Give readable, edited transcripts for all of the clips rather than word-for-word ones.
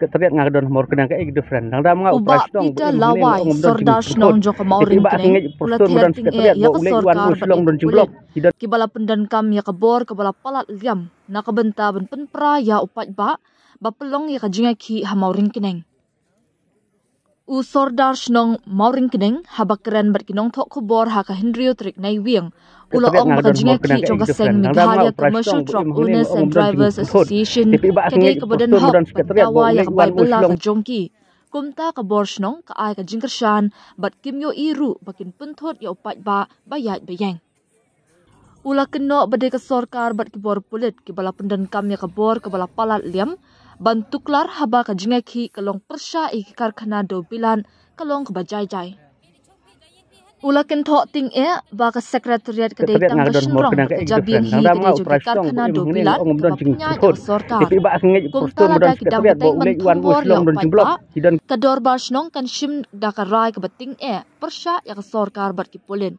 sekretariat ngadon mor kenang ka different nang da mga Uba pita lawai sordash nong joka maurin kene ulat herting ya ka sorkar bat kibala pendankam ya kabor kibala palat liam nakabenta ban penpra ya upat ba bapelong ya kajinga ki ha maurin keneng u sordash nong maurin keneng habakren bat kinong thok kubor ha ka Henry Trik nai wieng ula ong makajinga ki joka seng Meghalaya Commercial Truck Owners and Drivers Association kede kabadan hok batawa ya kabay bela ka jongki kumta ka borsnong ka ay ka jingkershan bat kimyo iru bakin penthot ya upat ba bayat bayang ula keno bade ka sorkar bat kibor pulit kibala pendankam ya kabor kibala palat liam bantuklar haba ka jingaki kalong persya karkhana do bilan kalong kabajai-jai ula kento ting ba ka sekretariat ka dei tang kasnrong jabiang hi ka jo karkhana do bilan kapnya ya sorkar kumta da ki dam teng ban thongor ya upat ba kador barsnong kan shim da ka rai ka bating persya ya ka sorkar bat ki polin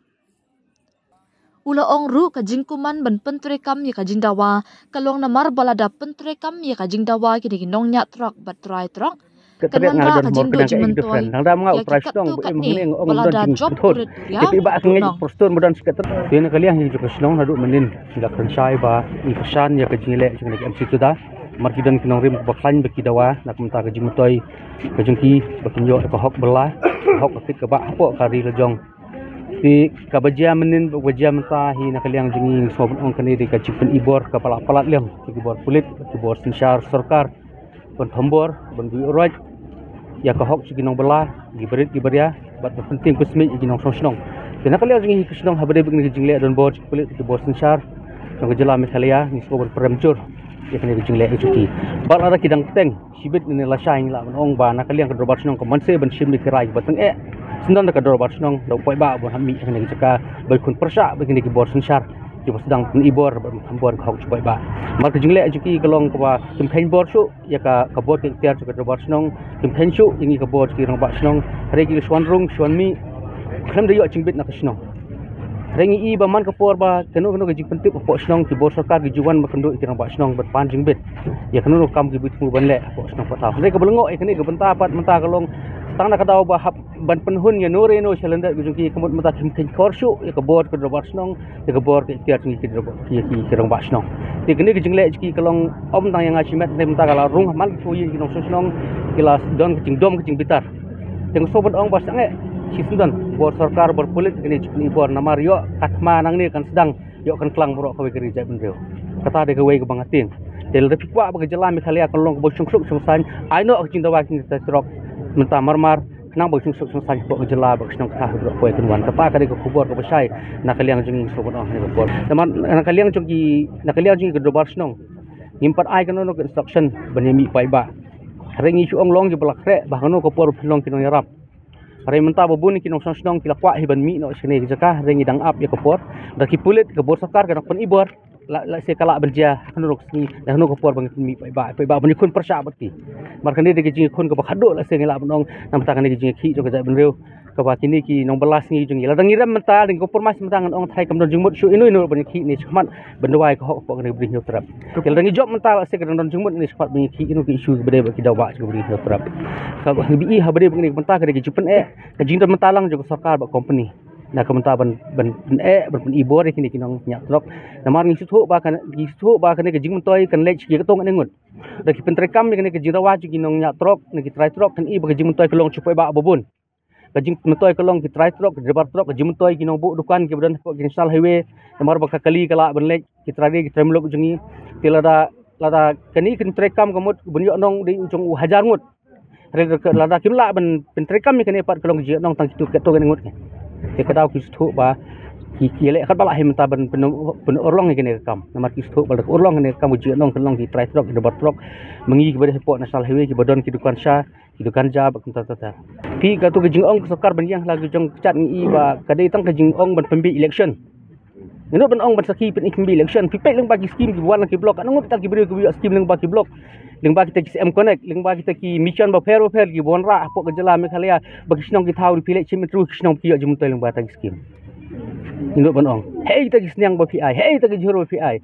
ula ong ru ka jingkuman ban pentrekam ya ka jingdawa kalong na marbalada pentrekam ya ka jingdawa ki de nong nya truck bat try truck kanan ra ka jingdo jimentoy nang da mga operasyon balada job ya iba ka ngi postur mudan sekretariat yun kaliang hi ka snong hadu menin sila kansai ba iksan ya ka jingile jing MC tu da markidan kinong rim baklan baki dawa nak menta ka jimentoy ka jingki bakinyo ka hok bela hok ka ka ba hapo kari lejong di kabajia menin wajia menta hi nakaliang jingi sobon ong kani di kacipen ibor kepala palat liam ibor kulit ibor sinsyar sarkar ban thambor ban bi roj ya ka hok siginong bela giberit giberia bat penting kusmi giginong sosnong dan nakaliang jingi kusnong habade begini jingle don bor kulit ibor sinsyar jong jela Meghalaya ni sobon premjur ya kani jingle cuti bal ada kidang teng sibit ni la shaing la ong ba nakaliang kadrobat snong komanse ban sim ni kirai bateng sendan ka dor barsnong do poi ba bon hami ngene jaka bai kun persya begini ki bor sensar ki sedang pun ibor hambor khok poi ba mar ka jingle juki kalong ka kim khain bor su ya ka bor ki tiar ka dor barsnong kim khain su ingi ka bor ki rong barsnong regi swan rung swan mi khlem de yo chingbit na kasnong rengi i ba man ka por ba kanu ka jing pentip po snong ki bor sarkar ki juwan ma kandu ki rong barsnong bat pan jingbit ya kanu kam ki bitmu ban le po snong pata re ka belngo ikani ka benta pat menta kalong tang nak daw ba ban penhun ya nore no selenda gujungki kemut mata kim korsu ya ka bor ka robot snong ya ka bor ka tiar ngi ki robot ki rong ba snong ti gni gujingle ki kalong om tang yang asimet nem ta kala rung man so yin ki nong snong kilas don ki dom ki bitar teng sobon ong ba sange si sundan bor sarkar bor pulit ni bor namar yo katma nang ni kan sedang yo kan klang bro ka wegeri jai benreu kata de ka wei ka bangatin del de pikwa ba jela Meghalaya kalong bo sungsuk sungsan aino ak cinta wa ki ta trok menta marmar nang bo sungsuk sungsang bo jela bo snong ka bro ko kunwan kata ka de ko kubor ko basai nakaliang jing sobon ong ni bor teman nakaliang jing ke dobar snong nimpat ai kan no instruction banyami pai ba rengi su ong long ki blak re ba no ko por long ki no yarap re menta bo bun ki no snong ki lakwa hiban mi no sine jaka rengi dang up ya ko por da ki pulit ke bor sakar kan pun ibor la se kala berja kanu sini dah nu ko por bang mi pai ba bani kun persya bati markan de jing kun ko khado la se ngila bonong nam ta kan jing khi jo ka ja benreu ka ba kini ki nong belas ni jing la dang iram menta ding ko por mas mentangan ong thai kam don jing mut su inu bani khi ni chman bendwai ko ko kan bri nyotrap kel dang job menta la se ka don jing mut ni spat bani khi inu ki isu bede ba ki dawa ko bri nyotrap ka bi ha bede bani menta ka de jupen ka jing don menta lang jo sarkar ba company na kamenta ban ibor kini kinong nyak trok namar ngi suthu ba kan ke jing mentoi kan lech ki katong ngut da ki pentrekam ni ke jirawa ju kinong nyak trok ni ki trai trok kan i ba jing mentoi kelong chupai ba bobun ka jing mentoi kelong ki trai trok debar trok jing mentoi kinong bu dukan ki badan ko national highway namar ba kali kala ban lech ki trade ki tremlok jungi tilada lada kani kin trekam kamut bunyo nong di ujung hajar ngut lada kimla ban pentrekam ni kan epat kelong ji nong tang kitu ketong ngut ke kadau ki sthu ba ki le khat bala him ta ban pen orlong ni kam namar ki sthu bal orlong ni kam ji nong kelong ki trai trok debat trok mengi ki bade po national highway ki badon ki dukan sha ki dukan ja ba kunta ta pi ka tu ki jing ong sarkar ban yang lagi jong chat ni ba kadai tang ka jing ong ban pembi election Nino ban ong ban saki pen ikmbi election pi pek leng bagi skim ki buan ki blok anong ta ki beri ki skim leng bagi blok leng bagi ta ki M connect leng bagi ta ki mission ba fer ki bon ra po gejala Meghalaya bagi snong ki thau di pilek chim tru snong ki jum toy leng ba ta ki skim Nino ban ong hei ta ki snang ba pi ai hei ta ki juro pi ai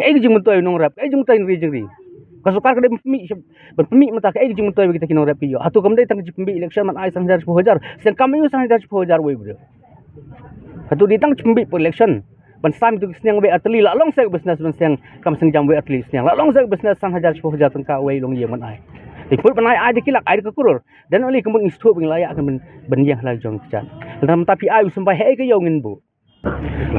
hei ki jum toy nong rap hei jum toy ri jing ri Kasukar kada pemik mata kai jing mutai kita kino rapi yo. Hatu kamdai tang pemik election man ai 10,000 sen kami 10,000 wei bro. Hatu ditang pemik election. Ban sam tu sniang we atli la long sai business ban siang kam seng jam we atli sniang la long sai business 10,000 tangka wei long ye man ai. Tipul panai ai dikilak ai ka kurur. Dan oli kemun istu bing layak kan ben yang la jong chan. Dalam tapi ai sampai he ke yo ngin bu.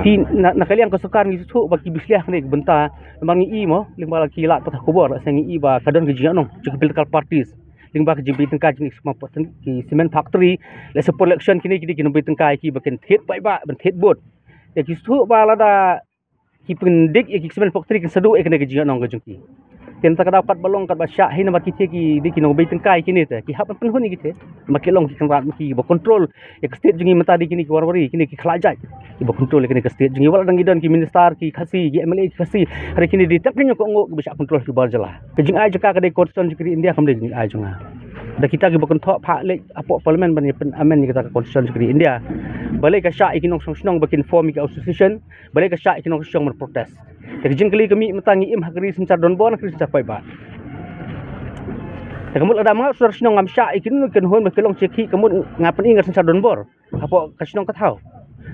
Ti nak kalian kasukar ngi su bagi bisliah ni benta memang i mo lingba laki la patah kubur sang i ba kadon ke jiano cuk political parties lingba ke jibi tengka jing semua poten ki cement factory le support election kini kini bi tengka ki baken thet bai ba ben thet bot ya ki su ba la da ki pendik ki cement factory ke sedu e kene ke jiano ke jungki ten tak dapat balong kat ba syak hin ba ki ki di kino bi tengka kini te ki hapan penhun ni ki makilong ki kan ki ba control ya ke state jungi mata di kini ki warwari kini ki khlajai ibu kontrol kini ke state jungi wala dang idon ki minister ki khasi ki MLA ki khasi hari kini di tak kinyo ko ngok bisa kontrol ki barjala ke jing ai jaka ke constitution ki India kamde jing ai junga da kita ki bokon thok phak le apok parliament ban pen amen ni kita constitution ki India balai ka sha ikinong song bakin form ki association balai ka sha ikinong song mer protest ke jing kali kami metangi im hakri semcar don bon kri capai ba kamul ada ma sur snong ngam sha ikin ken hon bakelong ceki kamul ngapen ingat semcar don bor apok ka snong ka thau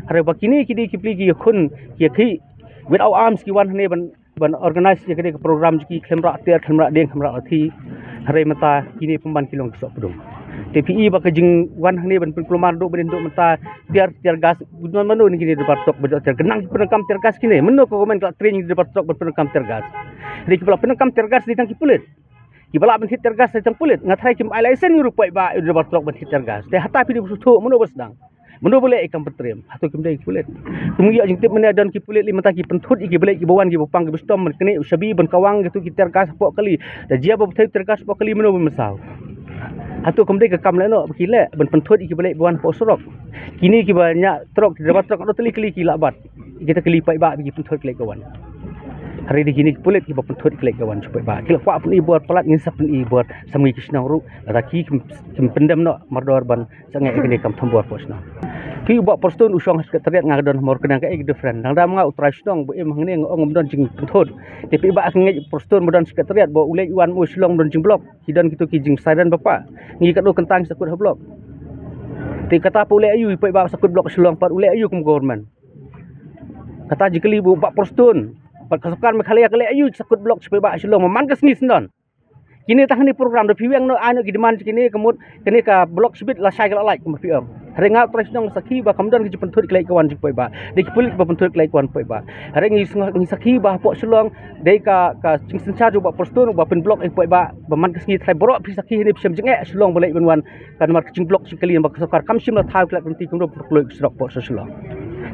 hari bakini kini kipli ki khun ki without arms ki wan ne ban organize ki ke program ki khamra ter khamra deng khamra athi hari mata kini pemban kilong sok pedung TPI ba kajing wan ne ban penkluman do ben do mata tiar gas budon manu ni kini debat tok bedok ter genang penekam ter gas kini menu ko komen ka training debat tok penekam ter gas ri kipla penekam ter gas di tang kipulit kibala ben ter gas tang pulit ngathai kim ai license ni rupai ba debat tok ben ter gas te hata pi di busu menu besdang menu boleh ikam petrem hatu kim dai kulit tumugi ajing tip mena dan ki pulit lima ta ki penthut ki boleh ki bawan ki bopang ki bestom kene usabi ban kawang gitu ki tergas pok kali da jia bob thai tergas pok kali menu mesau hatu kim dai ke kam leno kile ban penthut ki boleh bawan pok sorok kini ki banyak truk dapat truk ado teli kali ki labat kita kali pai ba ki penthut kali kawan hari di kini pulit ki penthut kali kawan supaya ba kila kwa pun ibuat pelat ngisap pun ibuat samui kisna ru da ki kim pendam no mardor ban sangai kini kam thambor posna ki buat postun usong sekretariat ngadon mor kenang ka different nang da mga utrasnong bu em hangne ngom don jing penthut tapi ba ngai postun modon sekretariat bo ulai iwan mu silong don jing blok kidon kitu ki jing saidan bapa ngi kado kentang sakut blok ti kata ulai ayu pai ba sakut blok silong par ulai ayu kum government kata jikeli bu ba postun pat kasukar mekhalia kali ayu sakut blok supaya ba silong memangkas ni sendon kini tahni program do piwang no anu ki demand kini kemut kini ka blok sibit la sai kala like kum piwang hari ngat presnong sakhi ba kamdan ki penthut klai kawan supaya ba de ki pulit ba penthut klai kawan supaya ba hari ngi sakhi ba pok silong de ka jing sencha jo ba postun ba pen blok supaya ba man kasni trai borok pi sakhi ni pisam jenge silong boleh benwan kan mar jing blok sekali ba kasukar kamsim la thau klak nanti kum do kloi srok pok silong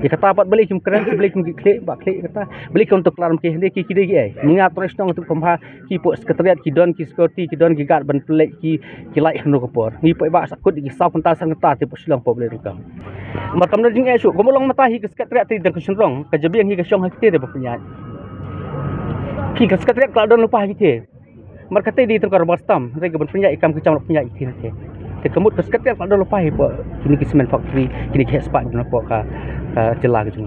dia kata apa balik kim keren balik kim klik ba klik kata balik untuk klaram ke hende ki kide ai ninga presnong untuk pemha ki pok sekretariat ki don ki security ki don ki guard ban pelek ki lai hanu kopor ni pok ba sakut ki sau pentas ngata te pok silong pok boleh rukam makam na jing esu komolong mata hi ke sekretariat ti dan kesenrong ka jabiang hi ke syong hakte de punya ki ke sekretariat kalau don lupa hakte markate di tengkar bastam rega ban punya ikam kecam punya ikti nate te kemut ke sekretariat kalau don lupa hi pok kini ki cement factory kini ki spa don pok ka celah gitu.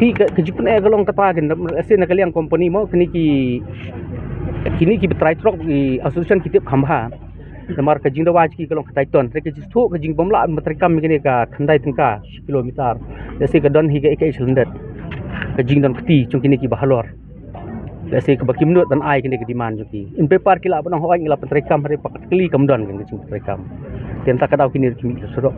Ti kejipun galong katakan asin kalian company mau kini ki betrai truk di association kitip khamba. Namar ka jingda waj ki galong katai ton. Reke jistu ka jing bomla matrikam kini ka khandai tengka kilometer. Desi ka don higa ikai silindat. Ka jing don keti chung kini ki bahalor. Desi ka baki menut dan ai kini ke demand juki. In paper kila banang hoang ila matrikam hari pakat kali kam don kan jing matrikam. Tienta ka daw kini kimi surok.